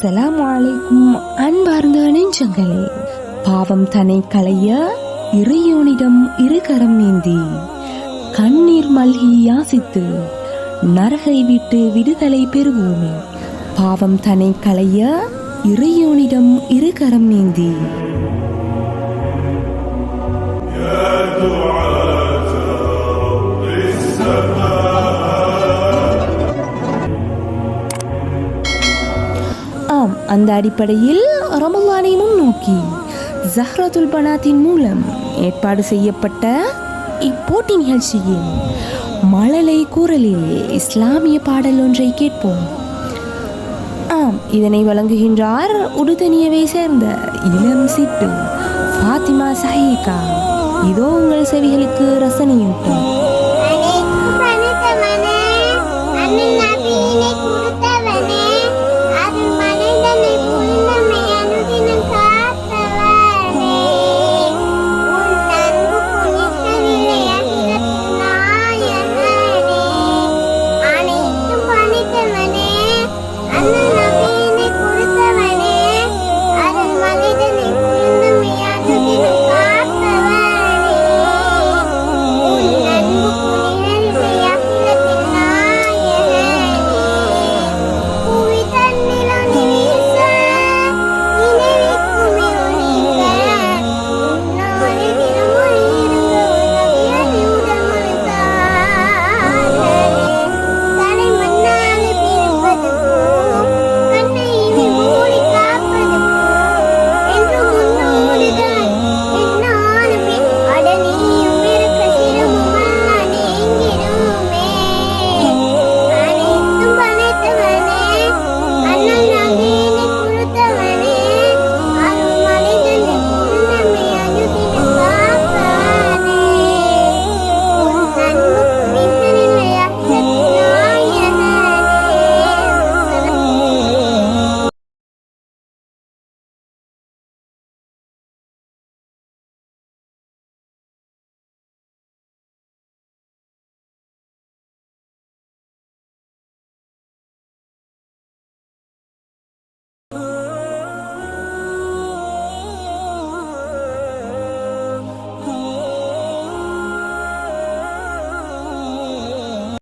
அஸ்ஸலாமு அலைக்கும் அன்பார்ந்த நெஞ்சங்களே. பாவம் தன்னை களைய இறையோனிடம் இருகரம் நீந்தி கண்ணீர் மல்கி யாசித்து நரகை விட்டு விடுதலை பெறுவோமே. பாவம் தன்னை களைய இறையோனிடம் இருகரம் நீந்தி அந்த அடிப்படையில் ரமலானை முன்னோக்கி ஜஹ்ரத்துல் பனாத்தின் மூலம் ஏற்பாடு செய்யப்பட்ட இப்போட்டி நிகழ்ச்சியில் மழலை குரலில் இஸ்லாமிய பாடல் ஒன்றை கேட்போம். இதனை வழங்குகின்றார் உடுதனியவை சேர்ந்த இளம் சிட்டு ஃபாத்திமா சஹீகா. இதோ உங்கள் செவிகளுக்கு ரசனையூட்டும்.